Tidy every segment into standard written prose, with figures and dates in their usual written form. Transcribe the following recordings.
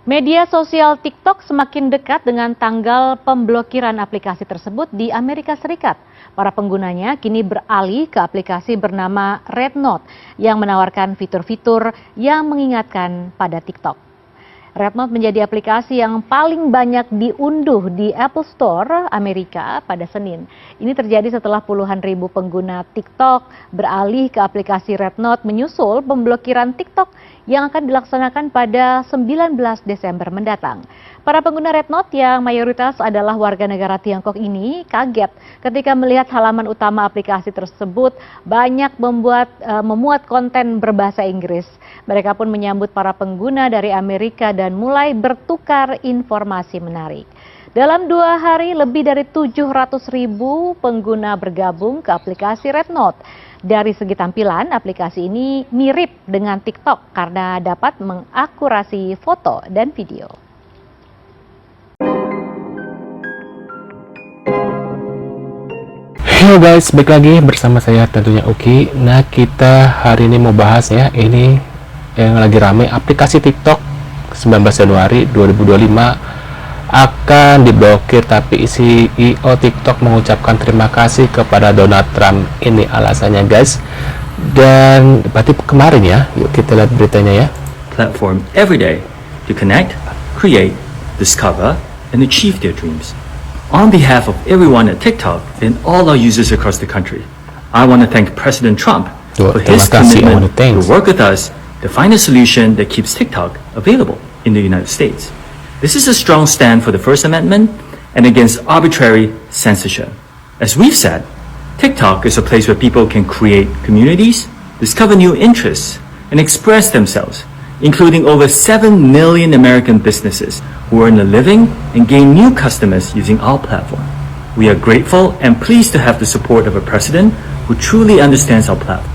Media sosial TikTok semakin dekat dengan tanggal pemblokiran aplikasi tersebut di Amerika Serikat. Para penggunanya kini beralih ke aplikasi bernama Red Note yang menawarkan fitur-fitur yang mengingatkan pada TikTok. Red Note menjadi aplikasi yang paling banyak diunduh di Apple Store Amerika pada Senin. Ini terjadi setelah puluhan ribu pengguna TikTok beralih ke aplikasi Red Note menyusul pemblokiran TikTok yang akan dilaksanakan pada 19 Desember mendatang. Para pengguna Red Note yang mayoritas adalah warga negara Tiongkok ini kaget ketika melihat halaman utama aplikasi tersebut banyak memuat konten berbahasa Inggris. Mereka pun menyambut para pengguna dari Amerika dan mulai bertukar informasi menarik. Dalam 2 hari, lebih dari 700.000 pengguna bergabung ke aplikasi Red Note. Dari segi tampilan, aplikasi ini mirip dengan TikTok karena dapat mengakurasi foto dan video. Halo guys, balik lagi bersama saya tentunya Uki. Nah, kita hari ini mau bahas ya, ini yang lagi rame, aplikasi TikTok 19 Januari 2025 akan diblokir, tapi CEO TikTok mengucapkan terima kasih kepada Donald Trump. Ini alasannya guys. Dan berarti kemarin ya, yuk kita lihat beritanya ya. Platform every day to connect, create, discover, and achieve their dreams. On behalf of everyone at TikTok and all our users across the country, I want to thank President Trump for his commitment to work with us to find a solution that keeps TikTok available in the United States. This is a strong stand for the First Amendment and against arbitrary censorship. As we've said, TikTok is a place where people can create communities, discover new interests, and express themselves, including over 7 million American businesses who earn a living and gain new customers using our platform. We are grateful and pleased to have the support of a president who truly understands our platform.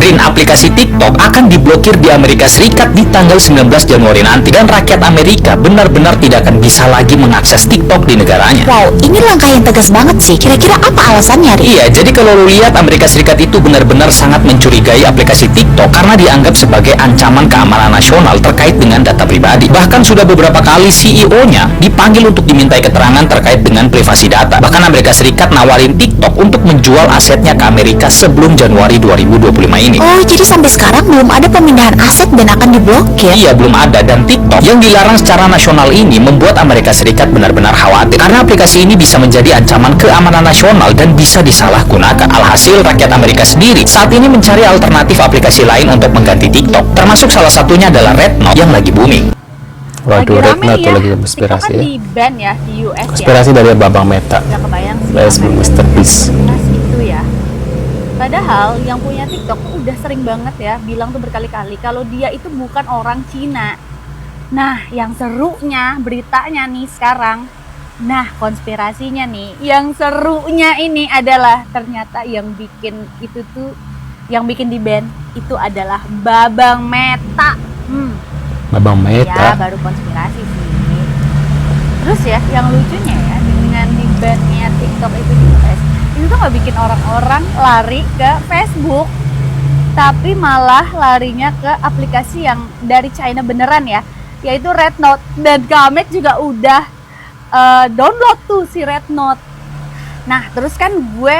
Aplikasi TikTok akan diblokir di Amerika Serikat di tanggal 19 Januari nanti, dan rakyat Amerika benar-benar tidak akan bisa lagi mengakses TikTok di negaranya. Wow, ini langkah yang tegas banget sih. Kira-kira apa alasannya, Ri? Iya, jadi kalau lu lihat, Amerika Serikat itu benar-benar sangat mencurigai aplikasi TikTok karena dianggap sebagai ancaman keamanan nasional terkait dengan data pribadi. Bahkan sudah beberapa kali CEO-nya dipanggil untuk dimintai keterangan terkait dengan privasi data. Bahkan Amerika Serikat nawarin TikTok untuk menjual asetnya ke Amerika sebelum Januari 2025 ini. Oh, jadi sampai sekarang belum ada pemindahan aset dan akan diblokir? Iya, belum ada. Dan TikTok yang dilarang secara nasional ini membuat Amerika Serikat benar-benar khawatir karena aplikasi ini bisa menjadi ancaman keamanan nasional dan bisa disalahgunakan. Alhasil, rakyat Amerika sendiri saat ini mencari alternatif aplikasi lain untuk mengganti TikTok, termasuk salah satunya adalah Red Note yang lagi booming. Waduh, Red Note ya. lagi konspirasi kan ya. Di ban ya di US konspirasi ya. Dari Babang Meta. Gak kebayang sih. Facebook Mr. Beast. Itu ya. Padahal yang punya TikTok udah sering banget ya bilang tuh berkali-kali kalau dia itu bukan orang Cina. Nah, yang serunya beritanya nih sekarang. Nah, konspirasinya nih. Yang serunya ini adalah ternyata yang bikin itu tuh, yang bikin di ban itu adalah Babang Meta. Babang Meta. Ya, baru konspirasi sih. Terus ya, yang lucunya ya dengan di ban-nya TikTok itu di US, itu tuh nggak bikin orang-orang lari ke Facebook, tapi malah larinya ke aplikasi yang dari China beneran ya, yaitu Red Note. Dan Kamek juga udah download tuh si Red Note. Nah, terus kan gue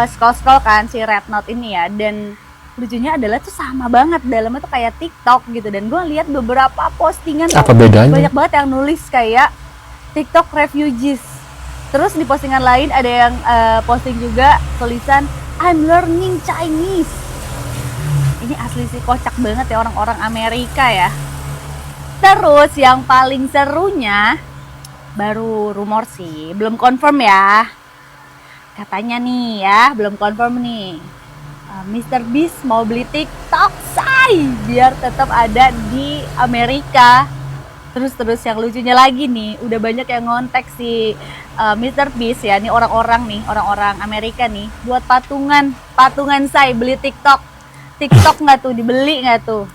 scroll-scroll kan si Red Note ini ya, dan lucunya adalah tuh sama banget, dalamnya tuh kayak TikTok gitu. Dan gue lihat beberapa postingan apa bedanya? Banyak banget yang nulis kayak TikTok refugees. Terus di postingan lain ada yang posting juga tulisan I'm learning Chinese. Ini asli sih kocak banget ya orang-orang Amerika ya. Terus yang paling serunya, baru rumor sih, belum confirm ya. Katanya nih ya, belum confirm nih. Mr. Beast mau beli TikTok, say, biar tetap ada di Amerika. Terus yang lucunya lagi nih, udah banyak yang ngontek si Mr. Beast ya, nih orang-orang Amerika nih, buat patungan say beli TikTok nggak tuh, dibeli nggak tuh.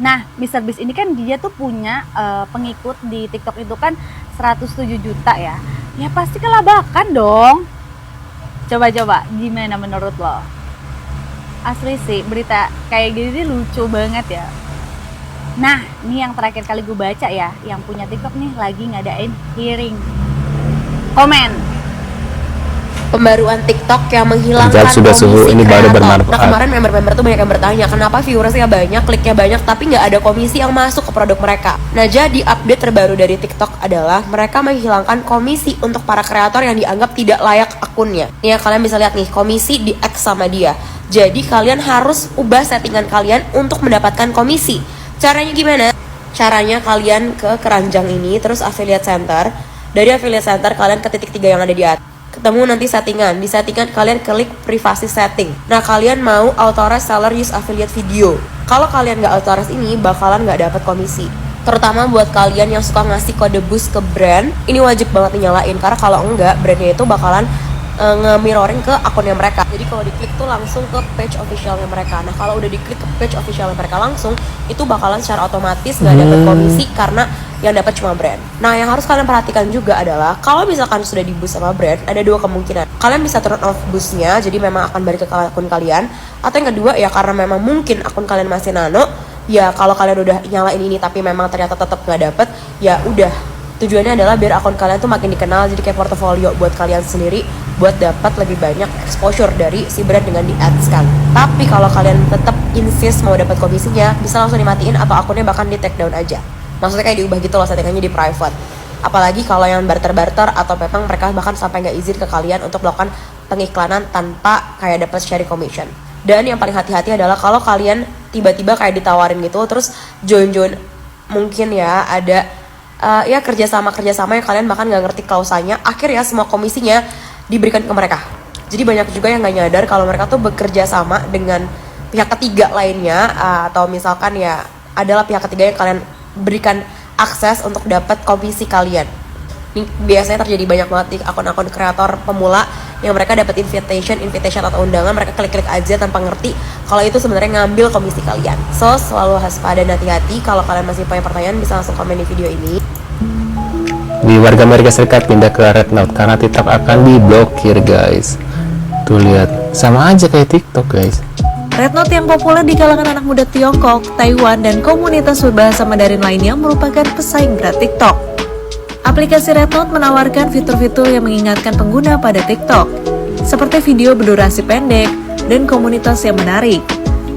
Nah, Mr. Beast ini kan dia tuh punya pengikut di TikTok itu kan 107 juta ya. Ya pasti kelabakan dong. Coba gimana menurut lo? Asli sih, berita kayak gini lucu banget ya. Nah, ini yang terakhir kali gue baca ya, yang punya TikTok nih lagi ngadain hearing. Komen. Pembaruan TikTok yang menghilangkan Anjal, sudah suhu, komisi ini baru kreator. bermanfaat. Nah kemarin member-member tuh banyak yang bertanya kenapa viewersnya banyak, kliknya banyak, tapi nggak ada komisi yang masuk ke produk mereka. Nah jadi update terbaru dari TikTok adalah mereka menghilangkan komisi untuk para kreator yang dianggap tidak layak akunnya. Nih ya, kalian bisa lihat nih, komisi di X sama dia. Jadi kalian harus ubah settingan kalian untuk mendapatkan komisi. Caranya gimana? Caranya kalian ke keranjang ini, terus affiliate center. Dari affiliate center kalian ke titik 3 yang ada di atas. Ketemu nanti settingan. Di settingan kalian klik privasi setting. Nah kalian mau authorize seller use affiliate video. Kalau kalian nggak authorize ini bakalan nggak dapat komisi. Terutama buat kalian yang suka ngasih kode boost ke brand, ini wajib banget dinyalain. Karena kalau enggak, brandnya itu bakalan nge-mirroring ke akunnya mereka. Jadi kalau diklik tuh langsung ke page officialnya mereka. Nah kalau udah diklik ke page officialnya mereka langsung, itu bakalan secara otomatis nggak dapat komisi karena yang dapat cuma brand. Nah yang harus kalian perhatikan juga adalah kalau misalkan sudah di boost sama brand, ada dua kemungkinan. Kalian bisa turn off boostnya, jadi memang akan balik ke akun kalian. Atau yang kedua ya karena memang mungkin akun kalian masih nano, ya kalau kalian udah nyalain ini tapi memang ternyata tetap nggak dapet, ya udah. Tujuannya adalah biar akun kalian tuh makin dikenal, jadi kayak portofolio buat kalian sendiri buat dapat lebih banyak exposure dari si brand dengan di ads kan. Tapi kalau kalian tetap insist mau dapat komisinya, bisa langsung dimatiin atau akunnya bahkan di take down aja. Maksudnya kayak diubah gitu loh settingannya di private. Apalagi kalau yang barter-barter atau memang mereka bahkan sampai nggak izin ke kalian untuk melakukan pengiklanan tanpa kayak dapat sharing commission. Dan yang paling hati-hati adalah kalau kalian tiba-tiba kayak ditawarin gitu terus join mungkin ya ada ya kerjasama yang kalian bahkan nggak ngerti klausanya, akhirnya semua komisinya diberikan ke mereka. Jadi banyak juga yang nggak nyadar kalau mereka tuh bekerja sama dengan pihak ketiga lainnya, atau misalkan ya adalah pihak ketiga yang kalian berikan akses untuk dapat komisi kalian. Ini biasanya terjadi banyak banget di akun-akun kreator pemula yang mereka dapat invitation atau undangan, mereka klik-klik aja tanpa ngerti kalau itu sebenarnya ngambil komisi kalian. So selalu waspada dan hati-hati. Kalau kalian masih punya pertanyaan bisa langsung komen di video ini. Di warga Amerika Serikat pindah ke Red Note karena TikTok akan diblokir guys. Tuh lihat, sama aja kayak TikTok guys. Red Note yang populer di kalangan anak muda Tiongkok, Taiwan, dan komunitas berbahasa Mandarin lainnya merupakan pesaing berat TikTok. Aplikasi Red Note menawarkan fitur-fitur yang mengingatkan pengguna pada TikTok, seperti video berdurasi pendek dan komunitas yang menarik.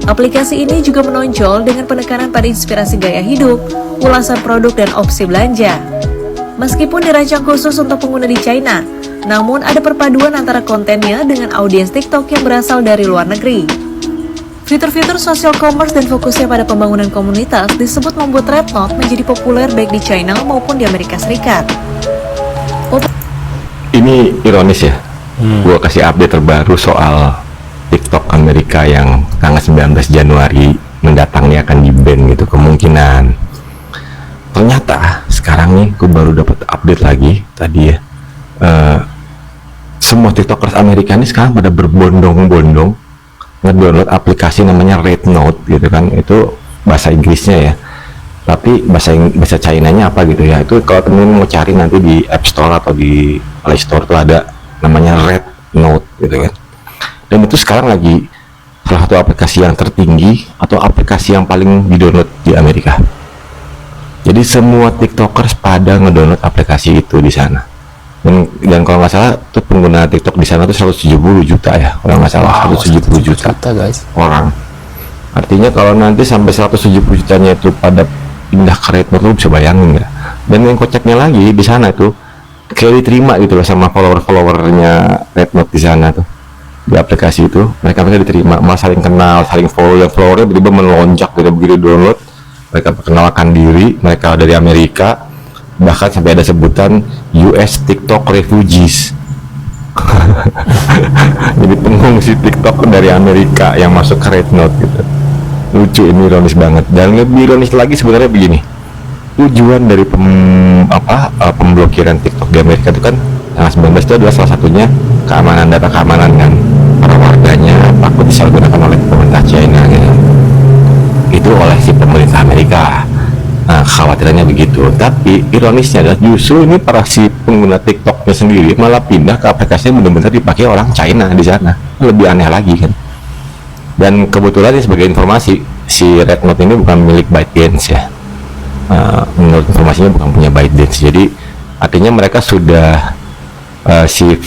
Aplikasi ini juga menonjol dengan penekanan pada inspirasi gaya hidup, ulasan produk, dan opsi belanja. Meskipun dirancang khusus untuk pengguna di China, namun ada perpaduan antara kontennya dengan audiens TikTok yang berasal dari luar negeri. Fitur-fitur social commerce dan fokusnya pada pembangunan komunitas disebut membuat Red Note menjadi populer baik di China maupun di Amerika Serikat. Ini ironis ya, gue kasih update terbaru soal TikTok Amerika yang tanggal 19 Januari mendatang nih akan di-ban gitu kemungkinan. Ternyata sekarang nih gue baru dapat update lagi tadi ya, semua tiktokers Amerika ini sekarang pada berbondong-bondong ngedownload aplikasi namanya Red Note gitu kan. Itu bahasa Inggrisnya ya, tapi bahasa Chinanya apa gitu ya. Itu kalau temen mau cari nanti di App Store atau di Play Store tuh ada namanya Red Note gitu kan. Dan itu sekarang lagi salah satu aplikasi yang tertinggi atau aplikasi yang paling di-download di Amerika. Jadi semua tiktokers pada ngedownload aplikasi itu di sana. Dan kalau nggak salah tuh pengguna TikTok di sana tuh 170 juta ya, kalau nggak salah. Wow, 170 juta guys orang. Artinya kalau nanti sampai 170 jutanya itu pada pindah ke Red Note, lu bisa bayangin nggak? Dan yang kocaknya lagi di sana tuh kayak diterima gitu loh sama followernya Red Note di sana tuh, di aplikasi itu mereka diterima, malah saling kenal, saling follow. Yang followernya tiba-tiba melonjak dari begitu download. Mereka perkenalkan diri, mereka dari Amerika, bahkan sampai ada sebutan US TikTok Refugees. Jadi pengungsi TikTok dari Amerika yang masuk ke Red Note gitu. Lucu, ini ironis banget. Dan lebih ironis lagi sebenarnya begini, tujuan dari pemblokiran TikTok di Amerika itu kan tanggal 19 itu adalah salah satunya keamanan data, keamanan kan para warganya takut disalahgunakan oleh pemerintah China gitu. Itu oleh si pemerintah Amerika. Nah, khawatirannya begitu. Tapi ironisnya adalah justru ini para si pengguna TikToknya sendiri malah pindah ke aplikasi yang benar-benar dipakai orang China di sana. Lebih aneh lagi kan. Dan kebetulan sebagai informasi, si Rednote ini bukan milik ByteDance ya. Menurut informasinya bukan punya ByteDance. Jadi artinya mereka sudah si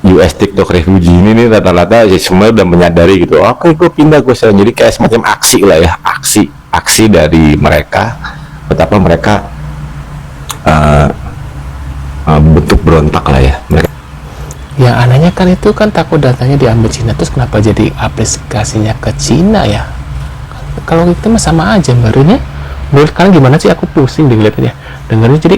US TikTok refugee ini nih rata-rata semua udah menyadari gitu. Oke, gue pindah, gue sekarang. Jadi kayak semacam aksi lah ya, aksi dari mereka, betapa mereka bentuk berontak lah ya. Mereka. Ya anehnya kan itu kan takut datanya diambil Cina, terus kenapa jadi aplikasinya ke Cina ya? Kalau itu mah sama aja barunya. Menurut kalian gimana sih? Aku pusing dilihatnya. Dengarnya jadi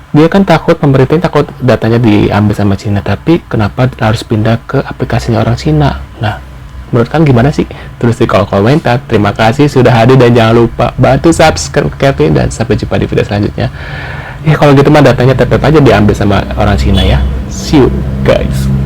dia kan takut, pemerintah takut datanya diambil sama Cina, tapi kenapa harus pindah ke aplikasinya orang Cina? Nah, menurut kalian gimana sih? Tulis di kolom komentar. Terima kasih sudah hadir dan jangan lupa bantu subscribe Kevin, dan sampai jumpa di video selanjutnya. Ya kalau gitu mah datanya tetap aja diambil sama orang Cina ya. See you guys.